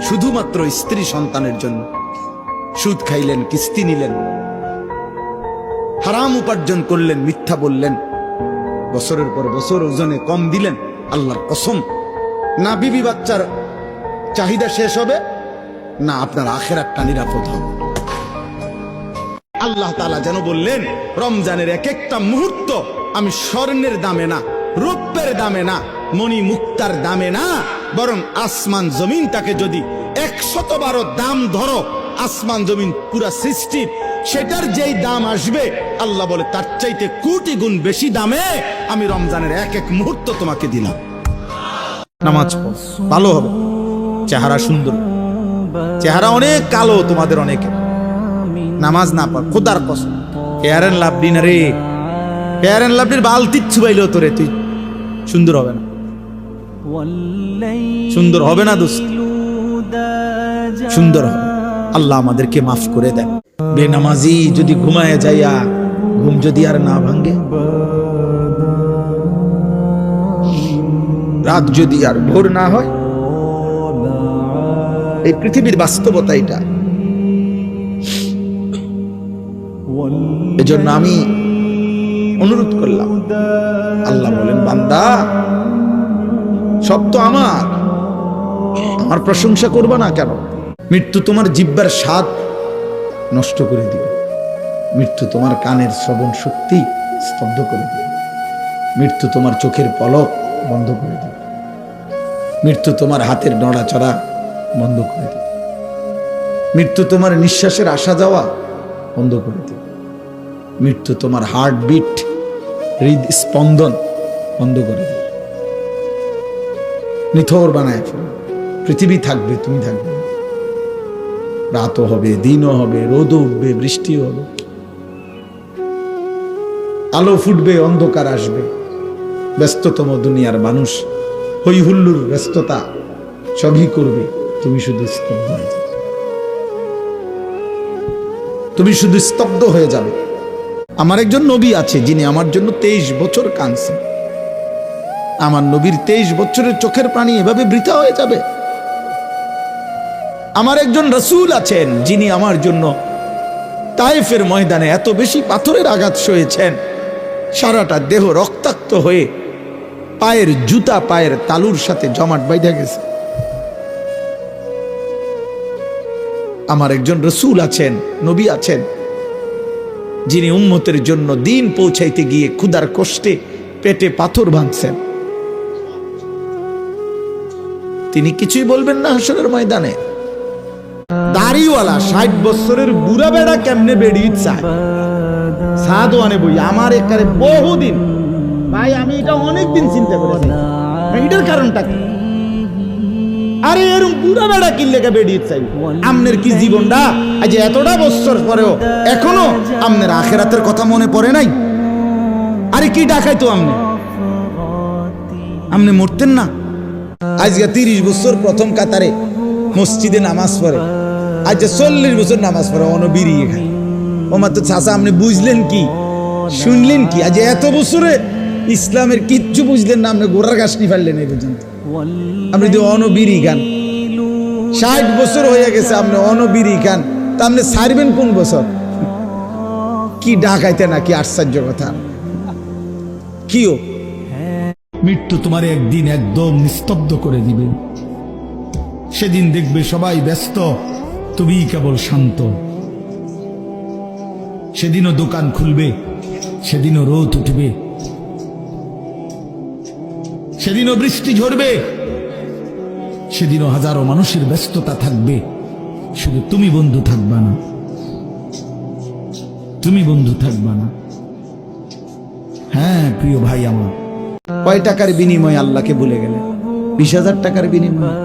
শুধুমাত্র স্ত্রী সন্তানের জন্য সুদ খাইলেন, কিস্তি নিলেন, হারাম উপার্জন করলেন, মিথ্যা বললেন, বছরের পর বছর ওজনে কম দিলেন। আল্লাহর কসম, না বিবি বাচ্চার চাহিদা শেষ হবে, না আপনার আখিরাতটা নিরাপদ হবে। আল্লাহ তাআলা যেন বললেন, রমজানের এক একটা মুহূর্ত আমি স্বর্ণের দামে না, রৌপ্যের দামে না, মণি মুক্তার দামে না, বরং আসমান জমিনটাকে যদি 100 দাম ধরো, আসমান জমিন পুরা সৃষ্টির, সেটার যেই দাম আসবে, আল্লাহ বলে তার চাইতে কোটি গুণ বেশি দামে আমি রমজানের এক এক মুহূর্ত তোমাকে দিলাম। নামাজ পড়ো, ভালো হবে, চেহারা সুন্দর, চেহারা অনেক কালো তোমাদের অনেকে, নামাজ না পড়, খোদার কসম ফেয়ার এন্ড লাভলি না রে, ফেয়ার এন্ড লাভলির বালতি ছুবাইলো তোরে, তুই সুন্দর হবে না, সুন্দর হবে না দোস্ত, সুন্দর হবে। আল্লাহ আমাদেরকে মাফ করে দেন। বেনামাজি যদি ঘুমায় যাইয়া ঘুম যদি আর না ভাঙ্গে, রাত যদি আর ভোর না হয়, এই পৃথিবীর বাস্তবতা এটা। এজন্য আমি অনুরোধ করলাম, আল্লাহ বলেন, বান্দা সব তো আমার প্রশংসা করবা না কেন? মৃত্যু তোমার জিহ্বার স্বাদ নষ্ট করে দিবে, মৃত্যু তোমার কানের শ্রবণ শক্তি স্তব্ধ করে দিবে, মৃত্যু তোমার চোখের পলক বন্ধ করে দিবে, মৃত্যু তোমার হাতের নড়াচড়া বন্ধ করে দিবে, মৃত্যু তোমার নিঃশ্বাসের আসা যাওয়া বন্ধ করে দিবে, মৃত্যু তোমার হার্টবিট, হৃদস্পন্দন বন্ধ করে দিবে, নিথর বানায় ফেলবে। পৃথিবী থাকবে, তুমি থাকবে, রাতও হবে, দিনও হবে, রোদও উঠবে, বৃষ্টিও হবে, আলো ফুটবে, অন্ধকার আসবে। ব্যস্ততম দুনিয়ার মানুষ হই হুল্লুর ব্যস্ততা সবই করবে, তুমি শুধু স্তব্ধ হয়ে যাবে, তুমি শুধু স্তব্ধ হয়ে যাবে। আমার একজন নবী আছে যিনি আমার জন্য 23 বছর কাঁদছেন। আমার নবীর 23 বছরের চোখের পানি এভাবে বৃথা হয়ে যাবে? আমার একজন রাসূল আছেন যিনি আমার জন্য তায়েফের ময়দানে এত বেশি পাথরের আঘাত সয়েছেন, সারাটা দেহ রক্তাক্ত হয়ে পায়ের জুতা পায়ের তালুর সাথে জমাট বাইধা গেছে। আমার একজন রাসূল আছেন, নবী আছেন, যিনি উম্মতের জন্য দিন পৌঁছাইতে গিয়ে ক্ষুধার কষ্টে পেটে পাথর ভাঙছেন। তিনি কিছুই বলবেন না হাসরের ময়দানে। দাড়িওয়ালা 60 বছরের বুড়া বেড়া কেমনে বেড়িয়ে চায় সাদওয়ানে বই আমার একারে বহুদিন ভাই, আমি এটা অনেকদিন চিন্তা করেছি, এটার কারণটা কি? আরে এরকম বুড়া বেড়া কি লেগে বেড়িয়ে চাই? আমনের কি জীবনটা আজ এতটা বছর পরেও এখনো আমনের আখেরাতের কথা মনে পড়ে নাই? আরে কি ডাকাই তো আমনে মরতেন না? আজকে 30 বছর প্রথম কাতারে মসজিদে নামাজ পড়ে, আজ 40 বছর নামাজ পড়ে অনবিরিয়ে খায়। ও মাত্র চাচা আপনি বুঝলেন কি, শুনলেন কি? আজ এত বছরে ইসলামের কিচ্ছু বুঝলেন না, আপনি গোড়ার গাছ নিয়ে ফেললেন এই পর্যন্ত। আপনি যদি অনবিরি খান, 60 বছর হয়ে গেছে আপনি অনবিরি খান, তা আপনি ছাড়বেন কোন বছর? কি ডাকাইতে না, কি আশ্চর্য কথা! কিও মৃত্যু তোমার একদিন একদম নিস্তব্ধ করে দিবে। সেদিন দেখবে সবাই ব্যস্ত, তুমি কেবল শান্ত। সেদিনও দোকান খুলবে, সেদিনও রোদ উঠবে, সেদিনও বৃষ্টি ঝরবে, সেদিনও হাজারো মানুষের ব্যস্ততা থাকবে, শুধু তুমি বন্ধু থাকবা না, তুমি বন্ধু থাকবা না। হ্যাঁ প্রিয় ভাই আমার, কয় টাকার বিনিময়ে আল্লাহকে ভুলে গেলে? 20,000 টাকার বিনিময়ে।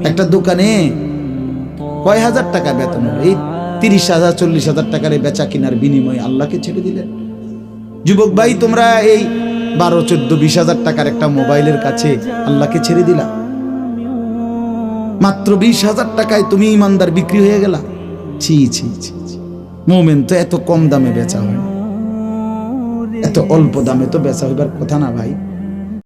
একটা দোকানে কয় হাজার টাকা বেতন হলো, এই 30,000 40,000 টাকার বেচা কিনার বিনিময়ে আল্লাহকে ছেড়ে দিলেন। যুবক ভাই, তোমরা এই 12, 14, 20,000 টাকার একটা মোবাইলের কাছে আল্লাহকে ছেড়ে দিলা। মাত্র 20,000 টাকায় তুমি ইমানদার বিক্রি হয়ে গেলা। ছি ছি ছি, মোমেন তো এত কম দামে বেচা হয়, এত অল্প দামে তো বেচা হইবার কথা না ভাই।